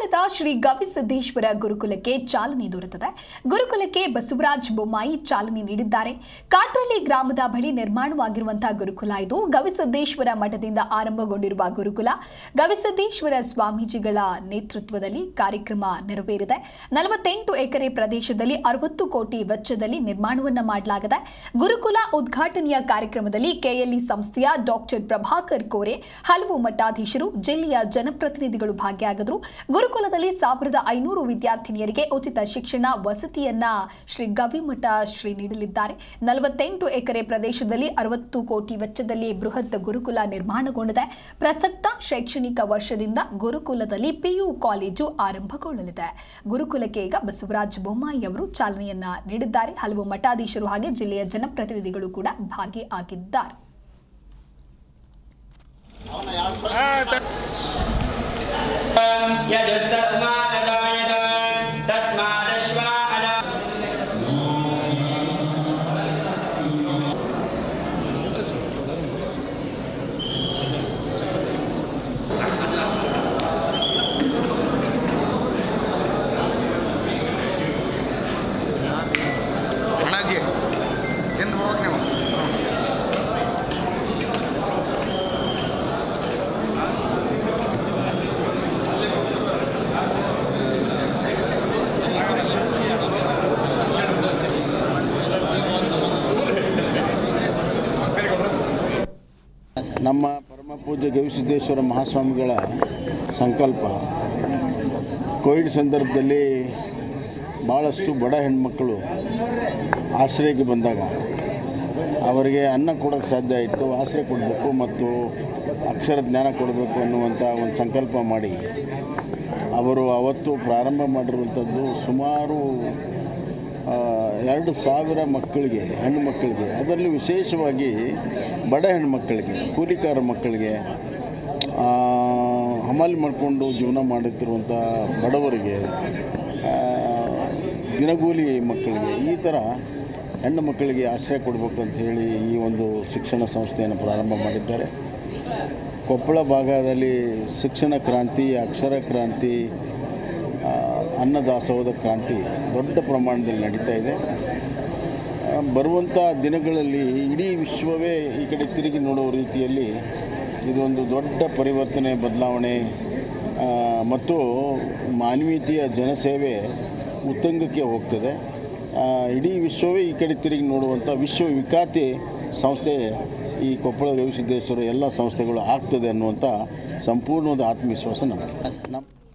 ಕೊಪ್ಪಳದ ಶ್ರೀ ಗವಿಸಿದ್ದೇಶ್ವರ ಗುರುಕುಲಕ್ಕೆ ಚಾಲನೆ ದೊರೆತಿದೆ. ಗುರುಕುಲಕ್ಕೆ ಬಸವರಾಜ ಬೊಮ್ಮಾಯಿ ಚಾಲನೆ ನೀಡಿದ್ದಾರೆ. ಕಾಟ್ರಳ್ಳಿ ಗ್ರಾಮದ ಬಳಿ ನಿರ್ಮಾಣವಾಗಿರುವಂತಹ ಗುರುಕುಲ ಇದು. ಗವಿಸಿದ್ದೇಶ್ವರ ಮಠದಿಂದ ಆರಂಭಗೊಂಡಿರುವ ಗುರುಕುಲ ಗವಿಸಿದ್ದೇಶ್ವರ ಸ್ವಾಮೀಜಿಗಳ ನೇತೃತ್ವದಲ್ಲಿ ಕಾರ್ಯಕ್ರಮ ನೆರವೇರಿದೆ. 48 ಎಕರೆ ಪ್ರದೇಶದಲ್ಲಿ 60 ಕೋಟಿ ವೆಚ್ಚದಲ್ಲಿ ನಿರ್ಮಾಣವನ್ನ ಮಾಡಲಾಗಿದೆ. ಗುರುಕುಲ ಉದ್ಘಾಟನೆಯ ಕಾರ್ಯಕ್ರಮದಲ್ಲಿ ಕೆಎಲ್ಇ ಸಂಸ್ಥೆಯ ಡಾಕ್ಟರ್ ಪ್ರಭಾಕರ್ ಕೋರೆ, ಹಲವು ಮಠಾಧೀಶರು, ಜಿಲ್ಲೆಯ ಜನಪ್ರತಿನಿಧಿಗಳು ಭಾಗಿಯಾಗಿದ್ದರು. ಗುರುಕುಲದಲ್ಲಿ 1500 ವಿದ್ಯಾರ್ಥಿನಿಯರಿಗೆ ಉಚಿತ ಶಿಕ್ಷಣ ವಸತಿಯನ್ನ ಶ್ರೀ ಗವಿಮಠ ನೀಡಲಿದ್ದಾರೆ. 48 ಎಕರೆ ಪ್ರದೇಶದಲ್ಲಿ 60 ಕೋಟಿ ವೆಚ್ಚದಲ್ಲಿ ಬೃಹತ್ ಗುರುಕುಲ ನಿರ್ಮಾಣಗೊಂಡಿದೆ. ಪ್ರಸಕ್ತ ಶೈಕ್ಷಣಿಕ ವರ್ಷದಿಂದ ಗುರುಕುಲದಲ್ಲಿ ಪಿಯು ಕಾಲೇಜು ಆರಂಭಗೊಳ್ಳಲಿದೆ. ಗುರುಕುಲಕ್ಕೆ ಈಗ ಬಸವರಾಜ ಬೊಮ್ಮಾಯಿ ಅವರು ಚಾಲನೆಯನ್ನ ನೀಡಿದ್ದಾರೆ. ಹಲವು ಮಠಾಧೀಶರು ಹಾಗೆ ಜಿಲ್ಲೆಯ ಜನಪ್ರತಿನಿಧಿಗಳು ಕೂಡ ಭಾಗಿಯಾಗಿದ್ದಾರೆ. ನಮ್ಮ ಪರಮ ಪೂಜ್ಯ ಗವಿಸಿದ್ದೇಶ್ವರ ಮಹಾಸ್ವಾಮಿಗಳ ಸಂಕಲ್ಪ ಕೋವಿಡ್ ಸಂದರ್ಭದಲ್ಲಿ ಭಾಳಷ್ಟು ಬಡ ಹೆಣ್ಮಕ್ಕಳು ಆಶ್ರಯಕ್ಕೆ ಬಂದಾಗ ಅವರಿಗೆ ಅನ್ನ ಕೊಡೋಕ್ಕೆ ಸಾಧ್ಯ ಆಯಿತು, ಆಶ್ರಯ ಕೊಡಬೇಕು ಮತ್ತು ಅಕ್ಷರ ಜ್ಞಾನ ಕೊಡಬೇಕು ಅನ್ನುವಂಥ ಒಂದು ಸಂಕಲ್ಪ ಮಾಡಿ ಅವರು ಅವತ್ತು ಪ್ರಾರಂಭ ಮಾಡಿರುವಂಥದ್ದು ಸುಮಾರು 2,000 ಮಕ್ಕಳಿಗೆ, ಹೆಣ್ಣು ಮಕ್ಕಳಿಗೆ, ಅದರಲ್ಲಿ ವಿಶೇಷವಾಗಿ ಬಡ ಹೆಣ್ಣುಮಕ್ಕಳಿಗೆ, ಕೂಲಿಕಾರ ಮಕ್ಕಳಿಗೆ, ಹಮಾಲಿ ಮಾಡಿಕೊಂಡು ಜೀವನ ಮಾಡುತ್ತಿರುವಂಥ ಬಡವರಿಗೆ, ದಿನಗೂಲಿ ಮಕ್ಕಳಿಗೆ, ಈ ಥರ ಹೆಣ್ಣು ಮಕ್ಕಳಿಗೆ ಆಶ್ರಯ ಕೊಡಬೇಕಂತ ಹೇಳಿ ಈ ಒಂದು ಶಿಕ್ಷಣ ಸಂಸ್ಥೆಯನ್ನು ಪ್ರಾರಂಭ ಮಾಡಿದ್ದಾರೆ. ಕೊಪ್ಪಳ ಭಾಗದಲ್ಲಿ ಶಿಕ್ಷಣ ಕ್ರಾಂತಿ, ಅಕ್ಷರ ಕ್ರಾಂತಿ, ಅನ್ನದಾಸೋಹದ ಕ್ರಾಂತಿ ದೊಡ್ಡ ಪ್ರಮಾಣದಲ್ಲಿ ನಡೀತಾ ಇದೆ. ಬರುವಂಥ ದಿನಗಳಲ್ಲಿ ಇಡೀ ವಿಶ್ವವೇ ಈ ಕಡೆ ತಿರುಗಿ ನೋಡುವ ರೀತಿಯಲ್ಲಿ ಇದೊಂದು ದೊಡ್ಡ ಪರಿವರ್ತನೆ, ಬದಲಾವಣೆ ಮತ್ತು ಮಾನವೀಯತೆಯ ಜನಸೇವೆ ಉತ್ತುಂಗಕ್ಕೆ ಹೋಗ್ತದೆ. ಇಡೀ ವಿಶ್ವವೇ ಈ ಕಡೆ ತಿರುಗಿ ನೋಡುವಂಥ ವಿಶ್ವವಿಖ್ಯಾತಿ ಸಂಸ್ಥೆ ಈ ಕೊಪ್ಪಳ ಗವಿಸಿದ್ದೇಶ್ವರ ಎಲ್ಲ ಸಂಸ್ಥೆಗಳು ಆಗ್ತದೆ ಅನ್ನುವಂಥ ಸಂಪೂರ್ಣವಾದ ಆತ್ಮವಿಶ್ವಾಸ ನಮಗೆ.